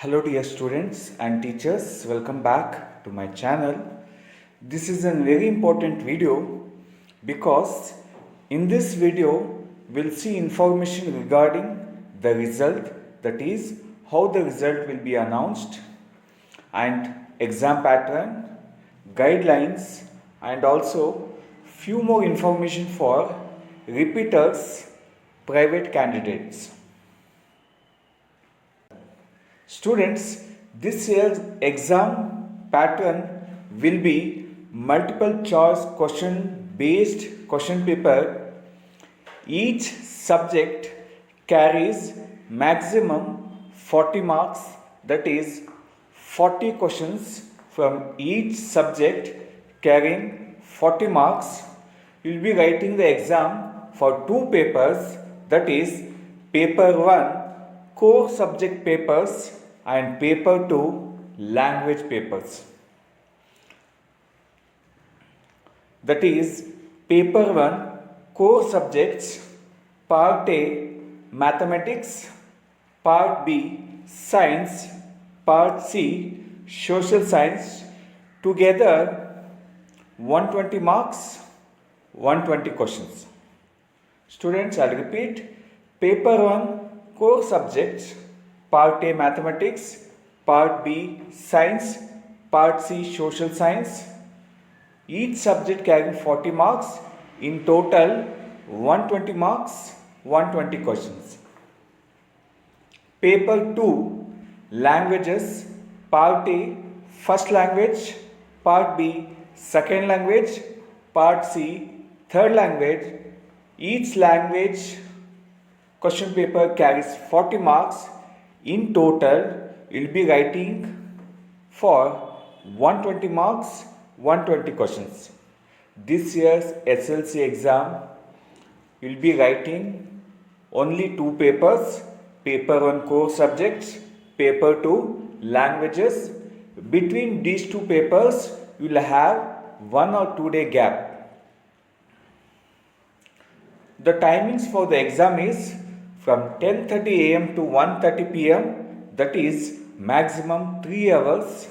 Hello dear students and teachers, welcome back to my channel. This is a very important video because in this video we'll see information regarding the result, that is how the result will be announced, and exam pattern, guidelines, and also few more information for repeaters, private candidates. Students, this year's exam pattern will be multiple choice question based question paper. Each subject carries maximum 40 marks, that is 40 questions from each subject carrying 40 marks. You will be writing the exam for two papers, that is paper 1 core subject papers and paper 2 language papers. That is paper 1 core subjects, part A mathematics, part B science, part C social science, together 120 marks, 120 questions. Students, I'll repeat. Paper 1 core subjects, part A mathematics, part B science, part C social science. Each subject carrying 40 marks, in total 120 marks, 120 questions. Paper 2 languages, part A first language, part B second language, part C third language. Each language question paper carries 40 marks. In total, you will be writing for 120 marks, 120 questions. This year's SLC exam, you will be writing only two papers, paper 1 core subjects, paper 2 languages. Between these two papers, you will have 1 or 2 day gap. The timings for the exam is from 10:30 am to 1:30 pm, that is maximum 3 hours.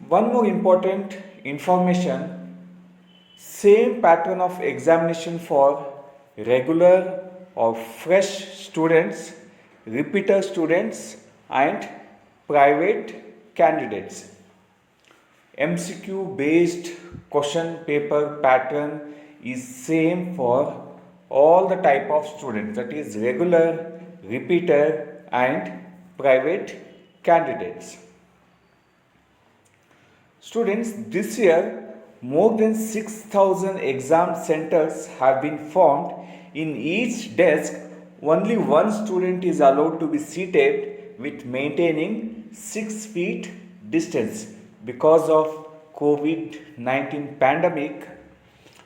One more important information, same pattern of examination for regular or fresh students, repeater students and private candidates. MCQ based question paper pattern is same for all the type of students, that is regular, repeater and private candidates. Students, this year more than 6,000 exam centers have been formed. In each desk, only one student is allowed to be seated with maintaining 6 feet distance. Because of COVID-19 pandemic,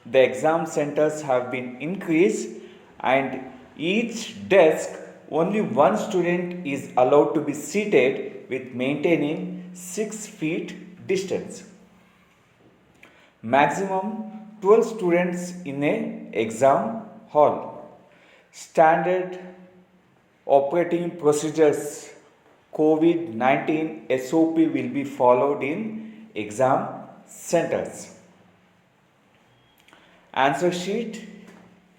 the exam centers have been increased and each desk only one student is allowed to be seated with maintaining 6 feet distance. Maximum 12 students in a exam hall. Standard operating procedures COVID-19 SOP will be followed in exam centers. Answer sheet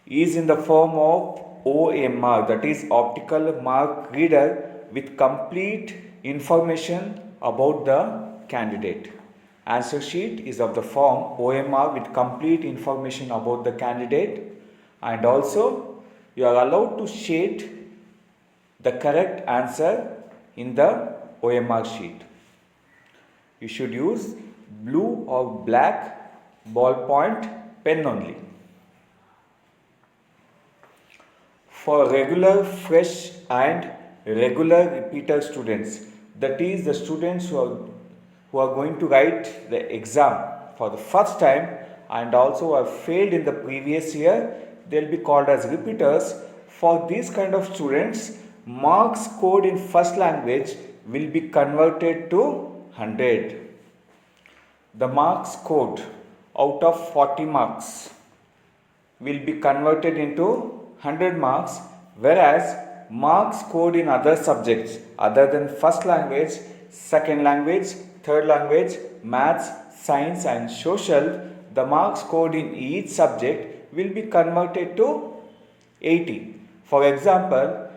is in the form of OMR, that is optical mark reader, with complete information about the candidate. Answer sheet is of the form OMR with complete information about the candidate, and also you are allowed to shade the correct answer in the OMR sheet. You should use blue or black ballpoint pen only. For regular, fresh and regular repeater students, that is the students who are going to write the exam for the first time and also have failed in the previous year, they will be called as repeaters. For these kind of students, marks scored in first language will be converted to 100. The marks scored out of 40 marks will be converted into 100 marks, whereas marks scored in other subjects other than first language, second language, third language, maths, science and social, the marks scored in each subject will be converted to 80. For example,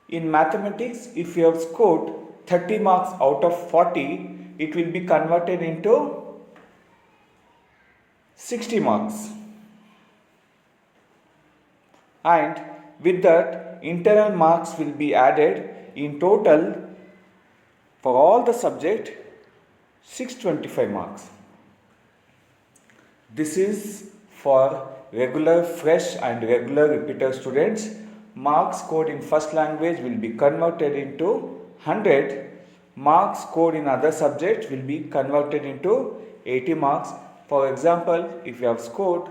in mathematics, if you have scored 30 marks out of 40, it will be converted into 60 marks. And with that, internal marks will be added. In total, for all the subject, 625 marks. This is for regular, fresh and regular repeater students. Marks scored in first language will be converted into 100. Marks scored in other subjects will be converted into 80 marks. For example, if you have scored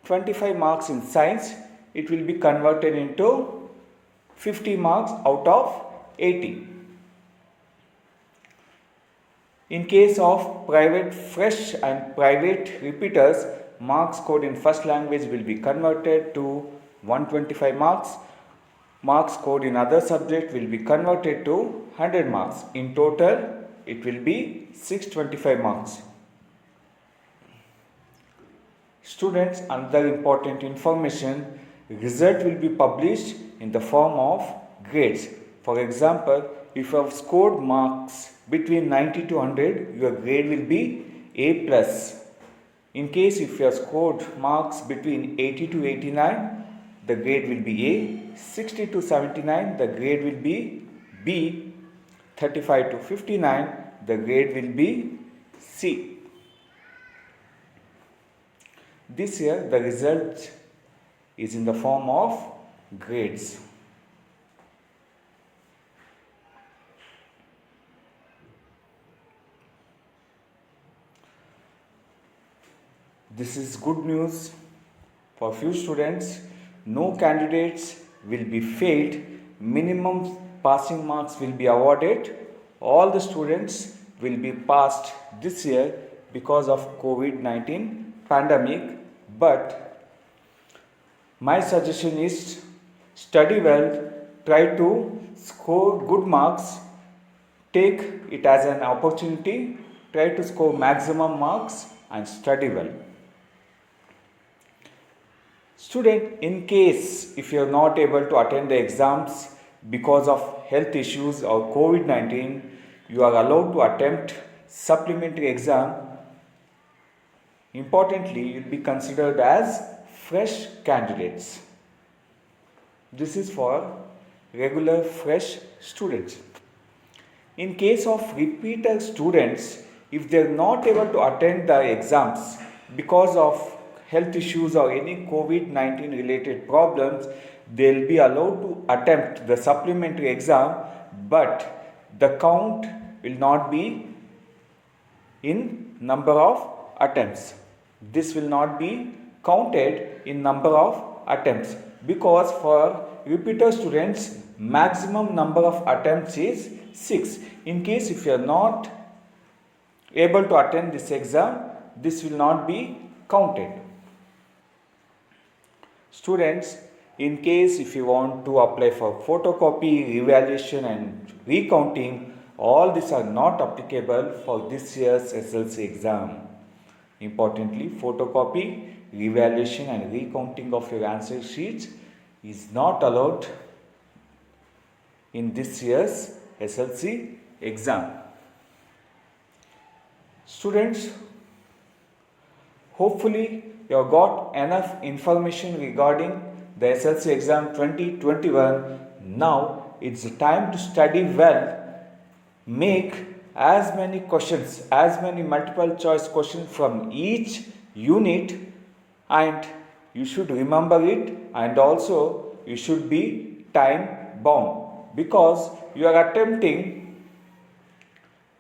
25 marks in science, it will be converted into 50 marks out of 80. In case of private fresh and private repeaters, marks scored in first language will be converted to 125 marks. Marks scored in other subject will be converted to 100 marks. In total, it will be 625 marks. Students, another important information, result will be published in the form of grades. For example, if you have scored marks between 90 to 100, your grade will be A plus. In case if you have scored marks between 80 to 89, the grade will be A. 60 to 79, the grade will be B. 35 to 59, the grade will be C. This year, the result is in the form of grades. This is good news for few students. No candidates will be failed. Minimum passing marks will be awarded. All the students will be passed this year because of COVID-19 pandemic. But my suggestion is study well, try to score good marks, take it as an opportunity, try to score maximum marks and study well. Student, in case if you are not able to attend the exams because of health issues or COVID-19, you are allowed to attempt supplementary exam. Importantly, you will be considered as fresh candidates. This is for regular fresh students. In case of repeater students, if they are not able to attend the exams because of health issues or any COVID-19 related problems, they will be allowed to attempt the supplementary exam, but the count will not be in number of attempts. This will not be counted in number of attempts because for repeater students, maximum number of attempts is 6. In case if you are not able to attend this exam, this will not be counted. Students, in case if you want to apply for photocopy, revaluation and recounting, all these are not applicable for this year's SLC exam. Importantly, photocopy, revaluation and recounting of your answer sheets is not allowed in this year's SLC exam. Students, hopefully you have got enough information regarding the SLC exam 2021. Now it's time to study well. Make as many questions, as many multiple choice questions from each unit, and you should remember it, and also you should be time bound because you are attempting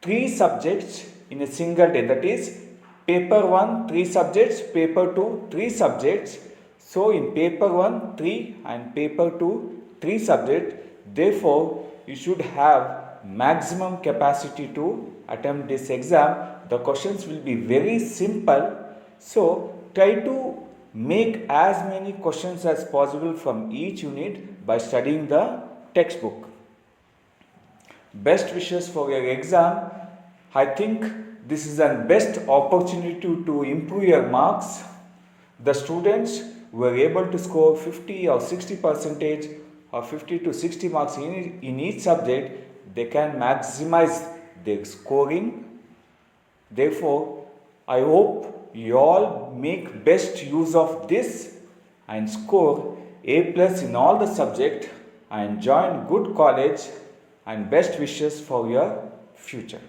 3 subjects in a single day, that is paper 1 3 subjects, paper 2 3 subjects. So in paper 1 3 and paper 2 3 subjects, therefore you should have maximum capacity to attempt this exam. The questions will be very simple, so try to make as many questions as possible from each unit by studying the textbook. Best wishes for your exam. I think this is the best opportunity to improve your marks. The students were able to score 50 or 60 percentage or 50 to 60 marks in each subject. They can maximize their scoring. Therefore, I hope you all make best use of this and score A plus in all the subject and join good college, and best wishes for your future.